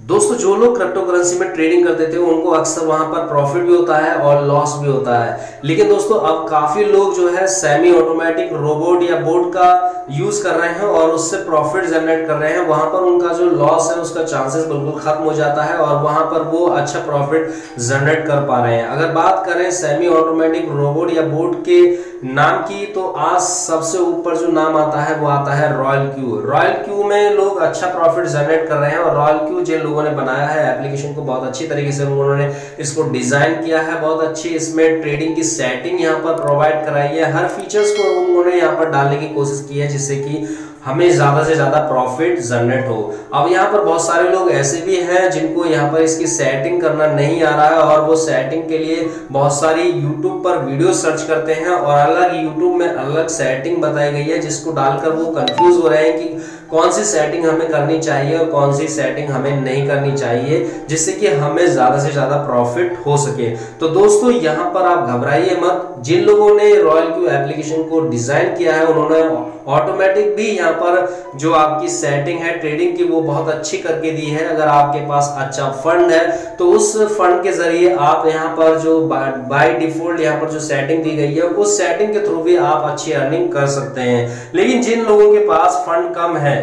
दोस्तों जो लोग क्रिप्टो करेंसी में ट्रेडिंग करते थे उनको अक्सर वहां पर प्रॉफिट भी होता है और लॉस भी होता है। लेकिन दोस्तों अब काफी लोग जो है सेमी ऑटोमेटिक रोबोट या बोट का यूज कर रहे हैं और उससे प्रॉफिट जनरेट कर रहे हैं। वहां पर उनका जो लॉस है उसका चांसेस बिल्कुल खत्म हो जाता है और वहां पर वो अच्छा प्रॉफिट जनरेट कर पा रहे हैं। अगर बात करें सेमी ऑटोमेटिक रोबोट या बोट के नाम की, तो आज सबसे ऊपर जो नाम आता है वो आता है रॉयल क्यू। रॉयल क्यू में लोग अच्छा प्रॉफिट जनरेट कर रहे हैं और रॉयल क्यू जिन लोगों ने बनाया है एप्लीकेशन को बहुत अच्छी तरीके से उन्होंने इसको डिजाइन किया है, बहुत अच्छी इसमें ट्रेडिंग की सेटिंग यहाँ पर प्रोवाइड कराई है। हर फीचर्स को उन्होंने यहाँ पर डालने की कोशिश की है जिससे कि हमें ज्यादा से ज्यादा प्रॉफिट जनरेट हो। अब यहाँ पर बहुत सारे लोग ऐसे भी हैं जिनको यहाँ पर इसकी सेटिंग करना नहीं आ रहा है और वो सेटिंग के लिए बहुत सारी यूट्यूब पर वीडियो सर्च करते हैं और अलग यूट्यूब में अलग सेटिंग बताई गई है जिसको डालकर वो कंफ्यूज हो रहे हैं कि कौन सी सेटिंग हमें करनी चाहिए और कौन सी सेटिंग हमें नहीं करनी चाहिए जिससे कि हमें ज्यादा से ज्यादा प्रॉफिट हो सके। तो दोस्तों यहाँ पर आप घबराइए मत। जिन लोगों ने रॉयल क्यू एप्लीकेशन को डिजाइन किया है उन्होंने ऑटोमेटिक भी यहाँ पर जो आपकी सेटिंग है ट्रेडिंग की वो बहुत अच्छी करके दी है। अगर आपके पास अच्छा फंड है तो उस फंड के जरिए आप यहाँ पर जो बाय डिफॉल्ट यहाँ पर जो सेटिंग दी गई है उस सेटिंग के थ्रू भी आप अच्छी अर्निंग कर सकते हैं। लेकिन जिन लोगों के पास फंड कम है,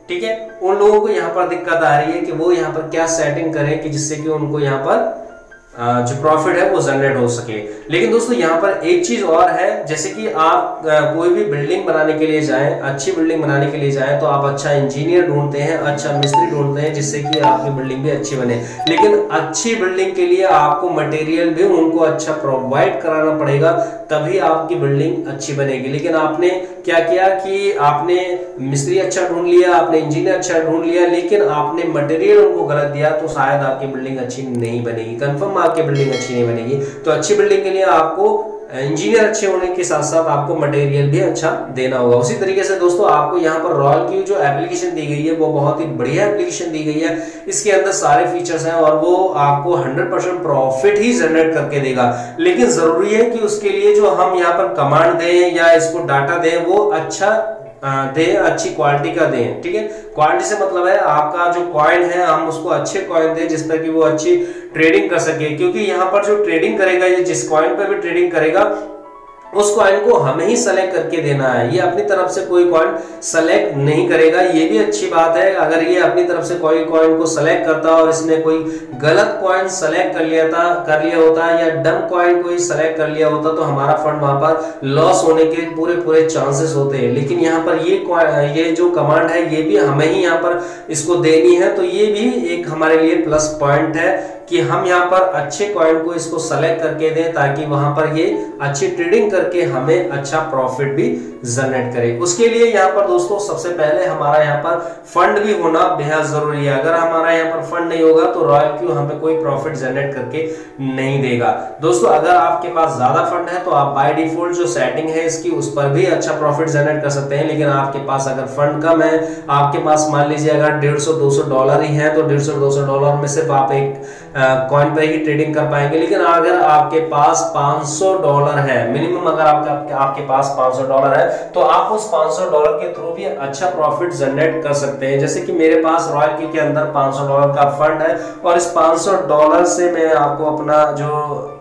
ठीक है, उन लोगों को यहाँ पर दिक्कत आ रही है कि वो यहाँ पर क्या सेटिंग करें कि जिससे कि उनको यहाँ पर जो प्रॉफिट है वो जनरेट हो सके। लेकिन दोस्तों यहाँ पर एक चीज और है, जैसे कि आप कोई भी बिल्डिंग बनाने के लिए जाएं, अच्छी बिल्डिंग बनाने के लिए जाएं तो आप अच्छा इंजीनियर ढूंढते हैं, अच्छा मिस्त्री ढूंढते हैं जिससे कि आपकी बिल्डिंग भी अच्छी बने। लेकिन अच्छी बिल्डिंग के लिए आपको मटेरियल भी उनको अच्छा प्रोवाइड कराना पड़ेगा तभी आपकी बिल्डिंग अच्छी बनेगी। लेकिन आपने क्या किया कि आपने मिस्त्री अच्छा ढूंढ लिया, आपने इंजीनियर अच्छा ढूंढ लिया, लेकिन आपने मटेरियल उनको गलत दिया तो शायद आपकी बिल्डिंग अच्छी नहीं बनेगी, कंफर्म आपकी बिल्डिंग अच्छी नहीं बनेगी। तो अच्छी बिल्डिंग के लिए आपको इंजीनियर अच्छे होने के साथ साथ आपको मटेरियल भी अच्छा देना होगा। उसी तरीके से दोस्तों आपको यहाँ पर रॉयल क्यू जो एप्लीकेशन दी गई है वो बहुत ही बढ़िया एप्लीकेशन दी गई है। इसके अंदर सारे फीचर्स हैं और वो आपको 100% प्रॉफिट ही जनरेट करके देगा। लेकिन जरूरी है कि उसके लिए जो हम यहाँ पर कमांड दें या इसको डाटा दें वो अच्छा दे, अच्छी क्वालिटी का दें। ठीक है, क्वालिटी से मतलब है आपका जो कॉइन है हम उसको अच्छे कॉइन दें जिस पर कि वो अच्छी ट्रेडिंग कर सके। क्योंकि यहाँ पर जो ट्रेडिंग करेगा, ये जिस कॉइन पर भी ट्रेडिंग करेगा उस कॉइन को हमें ही सेलेक्ट करके देना है। ये अपनी तरफ से कोई कॉइन सेलेक्ट नहीं करेगा, ये भी अच्छी बात है। अगर ये अपनी तरफ से कोई कॉइन को सेलेक्ट करता और इसने कोई गलत कॉइन सेलेक्ट कर लिया होता या डम कॉइन कोई सेलेक्ट कर लिया होता तो हमारा फंड वहां पर लॉस होने के पूरे चांसेस होते हैं। लेकिन यहाँ पर ये जो कमांड है ये भी हमें ही यहाँ पर इसको देनी है, तो ये भी एक हमारे लिए प्लस पॉइंट है कि हम यहाँ पर अच्छे कॉइन को इसको सेलेक्ट करके दें ताकि वहां पर ये अच्छी ट्रेडिंग करके हमें अच्छा प्रॉफिट भी जनरेट करे। उसके लिए यहाँ पर दोस्तों सबसे पहले हमारा यहाँ पर फंड भी होना बेहद जरूरी है। अगर हमारा यहाँ पर फंड नहीं होगा तो रॉयल क्यू हमें कोई प्रॉफिट जनरेट करके नहीं देगा। दोस्तों अगर आपके पास ज्यादा फंड है तो आप बाय डिफॉल्ट जो सेटिंग है इसकी उस पर भी अच्छा प्रॉफिट जनरेट कर सकते हैं। लेकिन आपके पास अगर फंड कम है, आपके पास मान लीजिए अगर $150-200 ही है तो $150-200 में सिर्फ आप एक कॉइन पर ही ट्रेडिंग कर पाएंगे। लेकिन अगर आपके पास $500 है मिनिमम, अगर आपके पास $500 है तो आप उस $500 के थ्रू भी अच्छा प्रॉफिट जनरेट कर सकते हैं। जैसे कि मेरे पास रॉयल क्यू के अंदर $500 का फंड है और इस $500 से मैं आपको अपना जो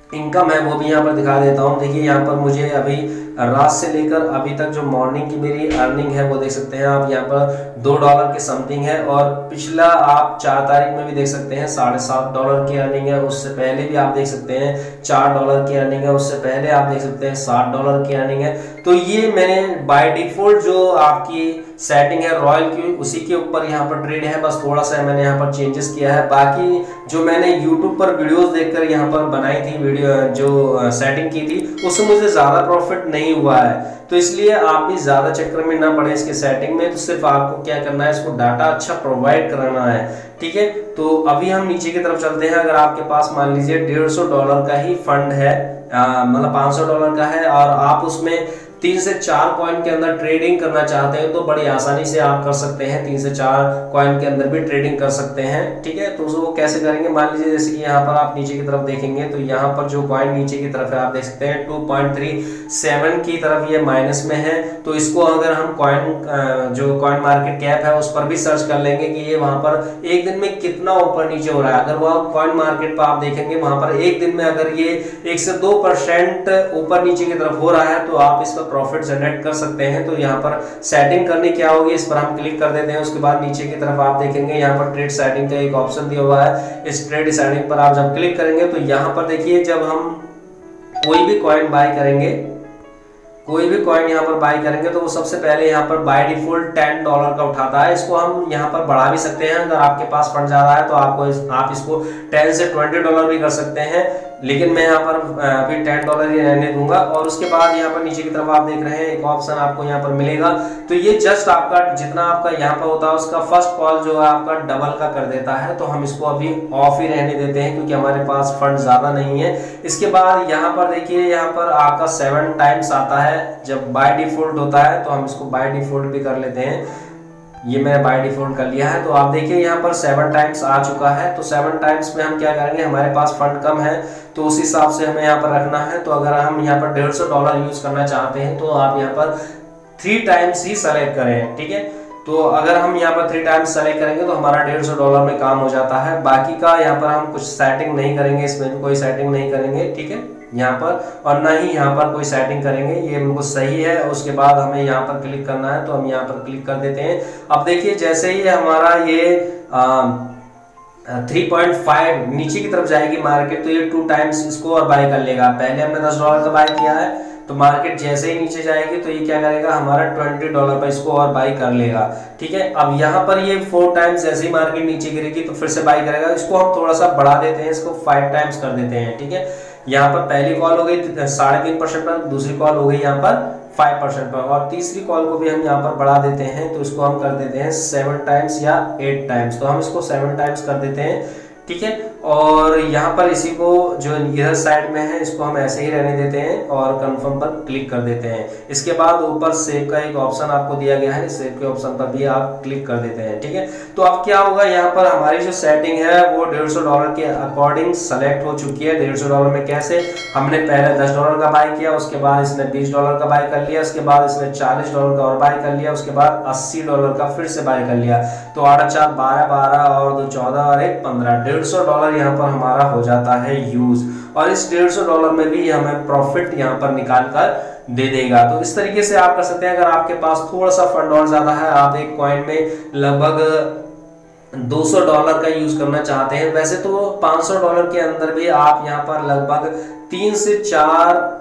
इनकम है वो भी यहाँ पर दिखा देता हूँ। देखिए यहाँ पर मुझे अभी रात से लेकर अभी तक जो मॉर्निंग की मेरी अर्निंग है वो देख सकते हैं आप। यहाँ पर $2 के समथिंग है और पिछला आप 4 तारीख में भी देख सकते हैं $7.5 की अर्निंग है। उससे पहले भी आप देख सकते हैं $4 की अर्निंग है। उससे पहले आप देख सकते हैं $60 की अर्निंग है। तो ये मैंने बाय डिफॉल्ट जो आपकी सेटिंग है रॉयल क्यू उसी के ऊपर यहाँ पर ट्रेड है, बस थोड़ा सा मैंने यहाँ पर चेंजेस किया है। बाकी जो मैंने यूट्यूब पर वीडियोस देखकर यहाँ पर बनाई थी वीडियो जो सेटिंग की थी उससे मुझे ज्यादा प्रॉफिट नहीं हुआ है। तो इसलिए आप भी ज्यादा चक्कर में ना पड़े इसके सेटिंग में। तो सिर्फ आपको क्या करना है, इसको डाटा अच्छा प्रोवाइड कराना है। ठीक है, तो अभी हम नीचे की तरफ चलते हैं। अगर आपके पास मान लीजिए $150 का ही फंड है, मतलब $500 का है और आप उसमें 3 से 4 कॉइन के अंदर ट्रेडिंग करना चाहते हैं तो बड़ी आसानी से आप कर सकते हैं। 3 से 4 कॉइन के अंदर भी ट्रेडिंग कर सकते हैं, ठीक है। तो वो कैसे करेंगे, मान लीजिए जैसे कि यहाँ पर आप नीचे की तरफ देखेंगे तो यहाँ पर जो कॉइन नीचे की तरफ है आप देख सकते हैं 2.37 की तरफ ये माइनस में है। तो इसको अगर हम कॉइन जो कॉइन मार्केट कैप है उस पर भी सर्च कर लेंगे कि ये वहां पर एक दिन में कितना ऊपर नीचे हो रहा है। अगर वह कॉइन मार्केट पर आप देखेंगे वहां पर एक दिन में अगर ये 1 से 2% ऊपर नीचे की तरफ हो रहा है तो आप इस पर प्रॉफिट जनरेट कर सकते हैं। तो यहाँ पर सेटिंग करनी क्या होगी, इस पर हम क्लिक कर देते हैं। उसके बाद नीचे की तरफ आप देखेंगे यहाँ पर ट्रेड सेटिंग का एक ऑप्शन दिया हुआ है। इस ट्रेड सेटिंग पर आप जब क्लिक करेंगे तो यहाँ पर देखिए जब हम कोई भी कॉइन बाय करेंगे, कोई भी कॉइन यहाँ पर बाय करेंगे तो वो सबसे पहले यहाँ पर बाय डिफॉल्ट $10 का उठाता है। इसको हम यहाँ पर बढ़ा भी सकते हैं, अगर आपके पास फंड ज्यादा है तो आप इसको 10 से $20 भी कर सकते हैं, लेकिन मैं यहाँ पर अभी $10 ही रहने दूंगा। और उसके बाद यहाँ पर नीचे की तरफ आप देख रहे हैं एक ऑप्शन आपको यहाँ पर मिलेगा। तो ये जस्ट आपका जितना आपका यहाँ पर होता है उसका फर्स्ट कॉल जो है आपका डबल का कर देता है। तो हम इसको अभी ऑफ ही रहने देते हैं क्योंकि हमारे पास फंड ज्यादा नहीं है। इसके बाद यहाँ पर देखिए यहाँ पर आपका 7 टाइम्स आता है जब बाय डिफॉल्ट होता है, तो हम इसको बाय डिफॉल्ट भी कर लेते हैं। ये मैंने बाय डिफॉल्ट कर लिया है। तो आप देखिए यहाँ पर 7 टाइम्स आ चुका है। तो 7 टाइम्स में हम क्या करेंगे, हमारे पास फंड कम है तो उस हिसाब से हमें यहाँ पर रखना है। तो अगर हम यहाँ पर $150 यूज करना चाहते हैं तो आप यहाँ पर 3 टाइम्स ही सेलेक्ट करें, ठीक है। तो अगर हम यहाँ पर 3 टाइम्स सेलेक्ट करेंगे तो हमारा $150 में काम हो जाता है। बाकी का यहाँ पर हम कुछ सेटिंग नहीं करेंगे, इसमें भी कोई सेटिंग नहीं करेंगे, ठीक है यहाँ पर, और ना ही यहाँ पर कोई सेटिंग करेंगे, ये बिल्कुल सही है। उसके बाद हमें यहाँ पर क्लिक करना है तो हम यहाँ पर क्लिक कर देते हैं। अब देखिए जैसे ही हमारा ये 3.5 नीचे की तरफ जाएगी मार्केट तो ये 2 टाइम्स इसको और बाय कर लेगा। पहले हमने $10 का बाय किया है तो मार्केट जैसे ही नीचे जाएगी तो ये क्या करेगा, हमारा $20 पर इसको और बाय कर लेगा, ठीक है। अब यहाँ पर ये 4 टाइम्स जैसे ही मार्केट नीचे गिरेगी तो फिर से बाय करेगा। इसको हम थोड़ा सा बढ़ा देते हैं, इसको 5 टाइम्स कर देते हैं, ठीक है। यहाँ पर पहली कॉल हो गई 3.5% पर, दूसरी कॉल हो गई यहाँ पर 5% पर, और तीसरी कॉल को भी हम यहाँ पर बढ़ा देते हैं। तो इसको हम कर देते हैं 7 टाइम्स या 8 टाइम्स। तो हम इसको 7 टाइम्स कर देते हैं, ठीक है। और यहाँ पर इसी को जो इधर साइड में है इसको हम ऐसे ही रहने देते हैं और कंफर्म पर क्लिक कर देते हैं। इसके बाद ऊपर सेव का एक ऑप्शन आपको दिया गया है, सेव के ऑप्शन पर भी आप क्लिक कर देते हैं, ठीक है। तो अब क्या होगा, यहाँ पर हमारी जो सेटिंग है वो $150 के अकॉर्डिंग सेलेक्ट हो चुकी है। $150 में कैसे, हमने पहले $10 का बाय किया, उसके बाद इसने $20 का बाय कर लिया, उसके बाद इसने $40 का और बाय कर लिया, उसके बाद $80 का फिर से बाय कर लिया। तो 8 4 12 12 और 2 14 और 1 15, $150 यहाँ पर हमारा हो जाता है यूज। और इस $150 में भी हमें प्रॉफिट यहाँ पर निकाल कर दे देगा। तो इस तरीके से आप कर सकते हैं। अगर आपके पास थोड़ा सा फंड और ज्यादा है, आप एक कॉइन में लगभग $200 का यूज करना चाहते हैं, वैसे तो $500 के अंदर भी आप यहाँ पर लगभग 3 से 4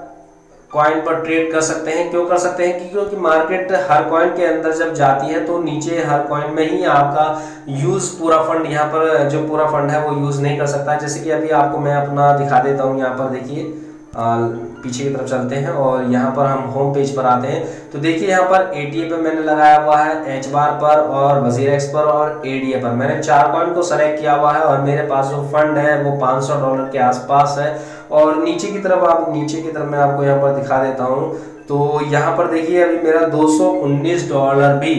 कॉइन पर ट्रेड कर सकते हैं। क्यों कर सकते हैं, क्योंकि मार्केट हर कॉइन के अंदर जब जाती है तो नीचे हर कॉइन में ही आपका यूज पूरा फंड, यहाँ पर जो पूरा फंड है वो यूज नहीं कर सकता। जैसे कि अभी आपको मैं अपना दिखा देता हूँ। यहाँ पर देखिए पीछे की तरफ चलते हैं और यहाँ पर हम होम पेज पर आते हैं। तो देखिए यहाँ पर ATA पे मैंने लगाया हुआ है, एच बार पर और वजीरेक्स पर और ADA पर मैंने 4 कॉइन को सेलेक्ट किया हुआ है और मेरे पास जो फंड है वो $500 के आसपास है। और नीचे की तरफ मैं आपको यहाँ पर दिखा देता हूँ। तो यहाँ पर देखिए अभी मेरा $219 भी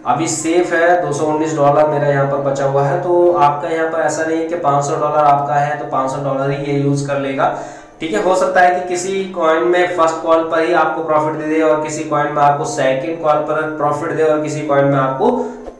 अभी सेफ है, $219 मेरा यहाँ पर बचा हुआ है। तो आपका यहाँ पर ऐसा नहीं है कि $500 आपका है तो $500 ही ये यूज कर लेगा, ठीक है। हो सकता है कि किसी कॉइन में फर्स्ट कॉल पर ही आपको प्रॉफिट दे दे और किसी कॉइन में आपको सेकंड कॉल पर प्रॉफिट दे और किसी कॉइन में आपको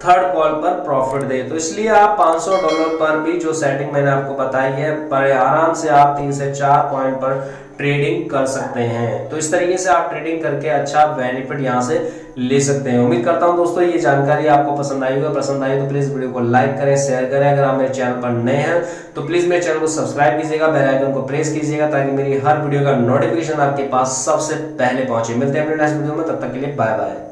थर्ड कॉल पर प्रॉफिट दे। तो इसलिए आप $500 पर भी जो सेटिंग मैंने आपको बताई है, बड़े आराम से आप 3 से 4 कॉइन पर ट्रेडिंग कर सकते हैं। तो इस तरीके से आप ट्रेडिंग करके अच्छा बेनिफिट यहाँ से ले सकते हैं। उम्मीद करता हूँ दोस्तों ये जानकारी आपको पसंद आई होगी। पसंद आई तो प्लीज वीडियो को लाइक करें, शेयर करें। अगर आप मेरे चैनल पर नए हैं तो प्लीज मेरे चैनल को सब्सक्राइब कीजिएगा, बेल आइकन को प्रेस कीजिएगा ताकि मेरी हर वीडियो का नोटिफिकेशन आपके पास सबसे पहले पहुंचे। मिलते हैं अपने नेक्स्ट वीडियो में, तब तक के लिए बाय बाय।